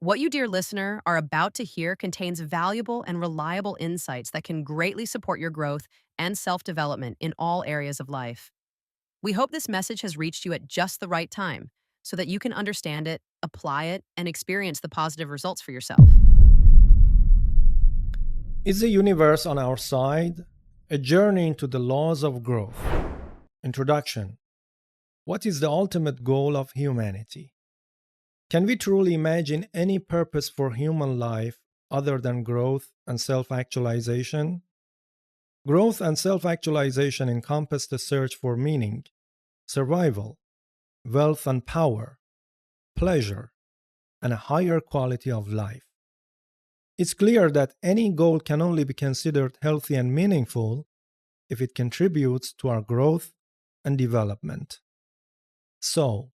What you, dear listener, are about to hear contains valuable and reliable insights that can greatly support your growth and self development in all areas of life. We hope this message has reached you at just the right time so that you can understand it, apply it, and experience the positive results for yourself. Is the universe on our side? A journey into the laws of growth. Introduction. What is the ultimate goal of humanity? Can we truly imagine any purpose for human life other than growth and self actualization? Growth and self actualization encompass the search for meaning, survival, wealth and power, pleasure, and a higher quality of life. It's clear that any goal can only be considered healthy and meaningful if it contributes to our growth and development. So,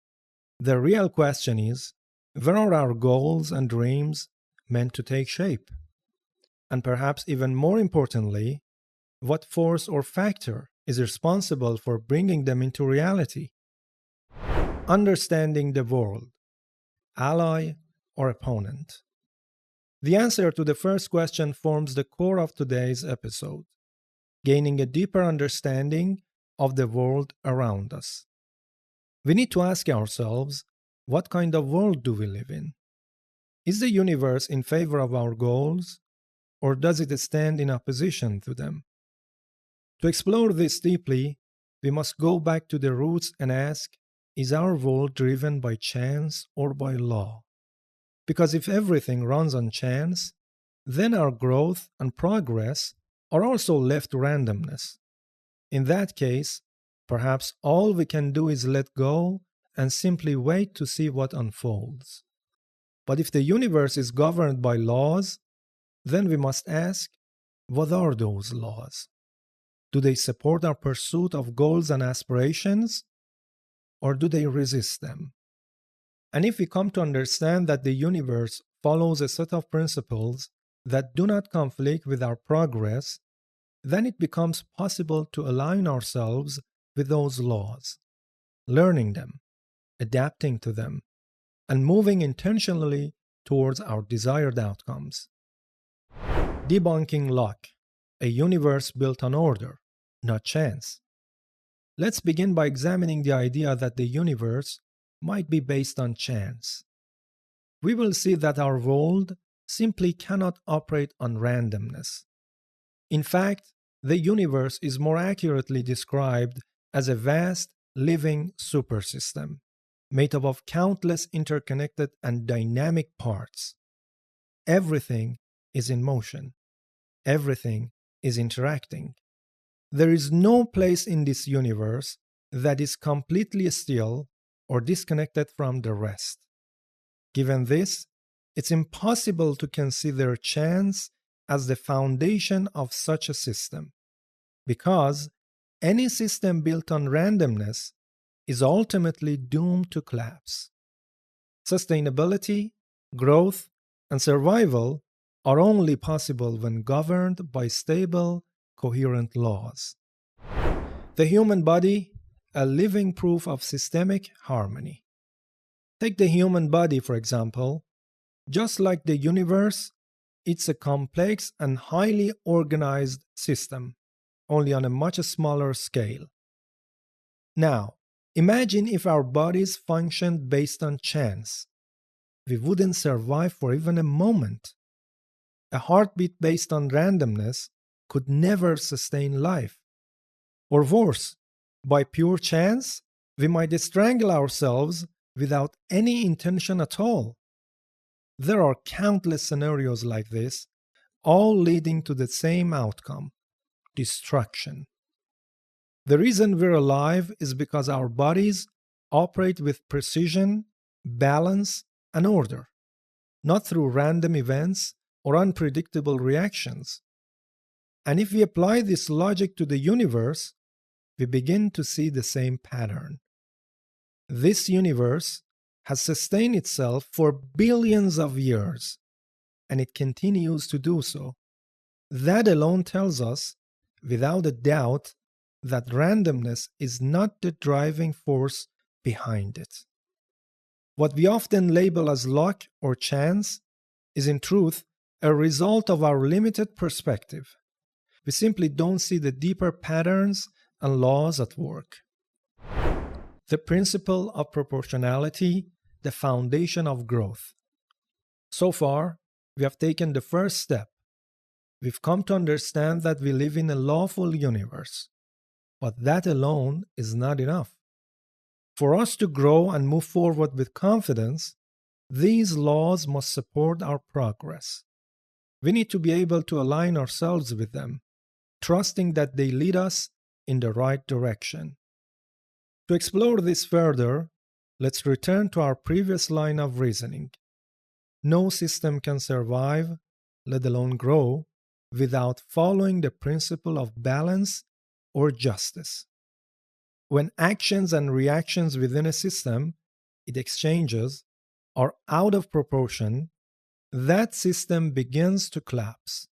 the real question is, where are our goals and dreams meant to take shape? And perhaps even more importantly, what force or factor is responsible for bringing them into reality? Understanding the world, ally or opponent? The answer to the first question forms the core of today's episode, gaining a deeper understanding of the world around us. We need to ask ourselves, what kind of world do we live in? Is the universe in favor of our goals, or does it stand in opposition to them? To explore this deeply, we must go back to the roots and ask, is our world driven by chance or by law? Because if everything runs on chance, then our growth and progress are also left to randomness. In that case, perhaps all we can do is let go and simply wait to see what unfolds. But if the universe is governed by laws, then we must ask, what are those laws? Do they support our pursuit of goals and aspirations, or do they resist them? And if we come to understand that the universe follows a set of principles that do not conflict with our progress, then it becomes possible to align ourselves with those laws, learning them, adapting to them, and moving intentionally towards our desired outcomes. Debunking luck, a universe built on order, not chance. Let's begin by examining the idea that the universe might be based on chance. We will see that our world simply cannot operate on randomness. In fact, the universe is more accurately described as a vast, living supersystem, made up of countless interconnected and dynamic parts. Everything is in motion. Everything is interacting. There is no place in this universe that is completely still or disconnected from the rest. Given this, it's impossible to consider chance as the foundation of such a system, because any system built on randomness is ultimately doomed to collapse. Sustainability, growth, and survival are only possible when governed by stable, coherent laws. The human body, a living proof of systemic harmony. Take the human body, for example. Just like the universe, it's a complex and highly organized system, only on a much smaller scale. Now, imagine if our bodies functioned based on chance. We wouldn't survive for even a moment. A heartbeat based on randomness could never sustain life. Or worse, by pure chance, we might strangle ourselves without any intention at all. There are countless scenarios like this, all leading to the same outcome: destruction. The reason we're alive is because our bodies operate with precision, balance, and order, not through random events or unpredictable reactions. And if we apply this logic to the universe, we begin to see the same pattern. This universe has sustained itself for billions of years, and it continues to do so. That alone tells us, without a doubt, that randomness is not the driving force behind it. What we often label as luck or chance is in truth a result of our limited perspective. We simply don't see the deeper patterns and laws at work. The principle of proportionality, the foundation of growth. So far, we have taken the first step. We've come to understand that we live in a lawful universe, but that alone is not enough. For us to grow and move forward with confidence, these laws must support our progress. We need to be able to align ourselves with them, trusting that they lead us in the right direction. To explore this further, let's return to our previous line of reasoning. No system can survive, let alone grow, without following the principle of balance or justice. When actions and reactions within a system it exchanges are out of proportion, that system begins to collapse.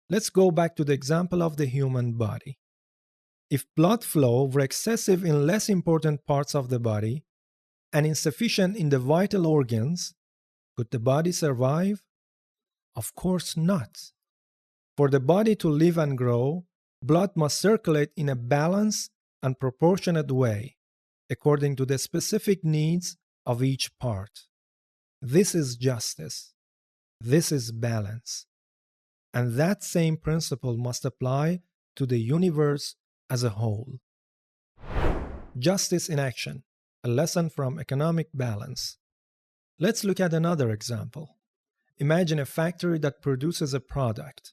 Let's go back to the example of the human body. If blood flow were excessive in less important parts of the body and insufficient in the vital organs, could the body survive? Of course not. For the body to live and grow, blood must circulate in a balanced and proportionate way, according to the specific needs of each part. This is justice. This is balance. And that same principle must apply to the universe as a whole. Justice in action, a lesson from economic balance. Let's look at another example. Imagine a factory that produces a product.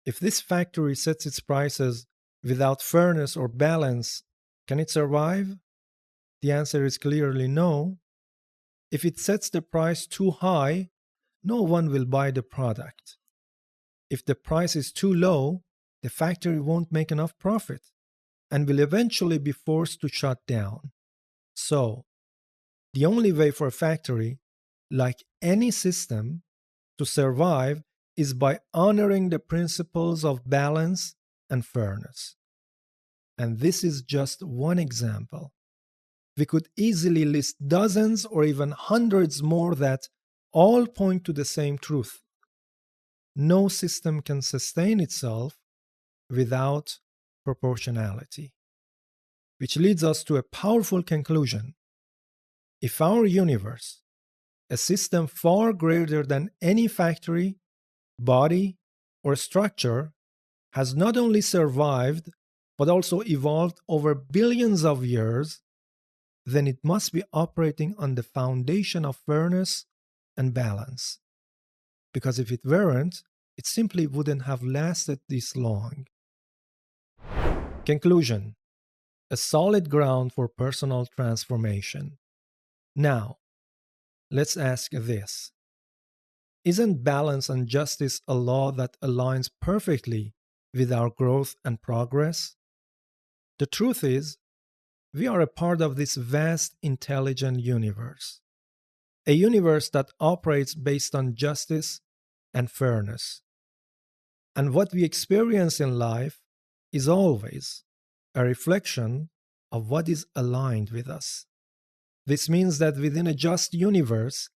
If this factory sets its prices without fairness or balance, can it survive? The answer is clearly no. If it sets the price too high, no one will buy the product. If the price is too low, the factory won't make enough profit and will eventually be forced to shut down. So, the only way for a factory, like any system, to survive is by honoring the principles of balance and fairness. And this is just one example. We could easily list dozens or even hundreds more that all point to the same truth. No system can sustain itself without proportionality. Which leads us to a powerful conclusion. If our universe, a system far greater than any factory, body, or structure, has not only survived but also evolved over billions of years, then it must be operating on the foundation of fairness and balance. Because if it weren't, it simply wouldn't have lasted this long. Conclusion: a solid ground for personal transformation. Now, let's ask this. Isn't balance and justice a law that aligns perfectly with our growth and progress? The truth is, we are a part of this vast, intelligent universe. A universe that operates based on justice and fairness. And what we experience in life is always a reflection of what is aligned with us. This means that within a just universe,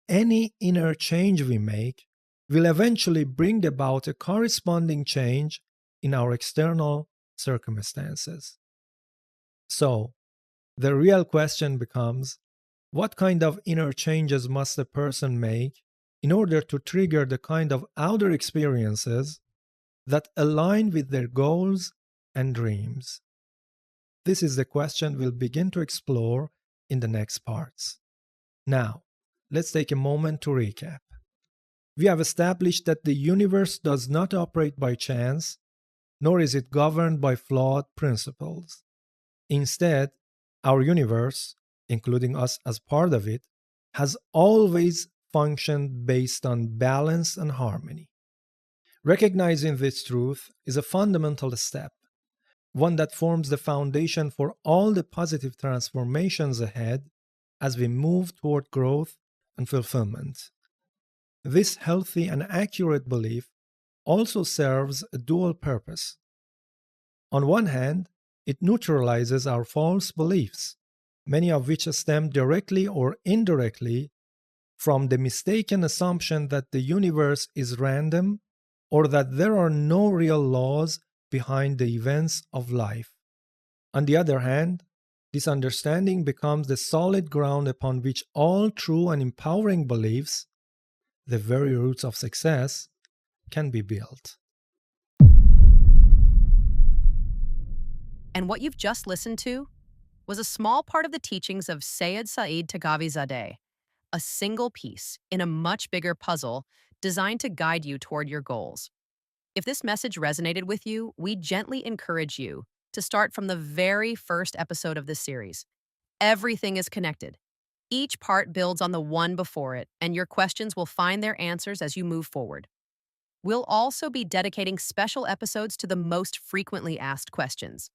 any inner change we make will eventually bring about a corresponding change in our external circumstances. So, the real question becomes, what kind of inner changes must a person make in order to trigger the kind of outer experiences that align with their goals and dreams? This is the question we'll begin to explore in the next parts. Now, let's take a moment to recap. We have established that the universe does not operate by chance, nor is it governed by flawed principles. Instead, our universe, including us as part of it, has always functioned based on balance and harmony. Recognizing this truth is a fundamental step, one that forms the foundation for all the positive transformations ahead as we move toward growth and fulfillment. This healthy and accurate belief also serves a dual purpose. On one hand, it neutralizes our false beliefs, many of which stem directly or indirectly from the mistaken assumption that the universe is random or that there are no real laws behind the events of life. On the other hand, this understanding becomes the solid ground upon which all true and empowering beliefs, the very roots of success, can be built. And what you've just listened to was a small part of the teachings of Sayyid Saeed Taghavizadeh, a single piece in a much bigger puzzle designed to guide you toward your goals. If this message resonated with you, we gently encourage you to start from the very first episode of this series. Everything is connected. Each part builds on the one before it, and your questions will find their answers as you move forward. We'll also be dedicating special episodes to the most frequently asked questions.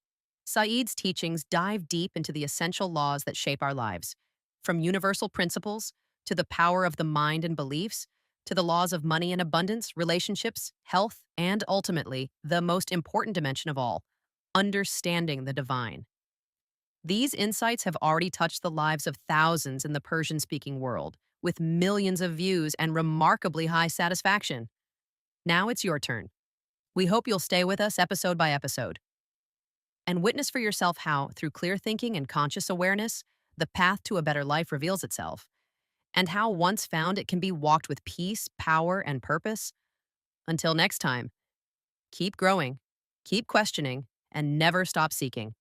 Saeed's teachings dive deep into the essential laws that shape our lives, from universal principles to the power of the mind and beliefs, to the laws of money and abundance, relationships, health, and ultimately, the most important dimension of all, understanding the divine. These insights have already touched the lives of thousands in the Persian speaking world, with millions of views and remarkably high satisfaction. Now it's your turn. We hope you'll stay with us episode by episode and witness for yourself how, through clear thinking and conscious awareness, the path to a better life reveals itself, and how, once found, it can be walked with peace, power, and purpose. Until next time, keep growing, keep questioning, and never stop seeking.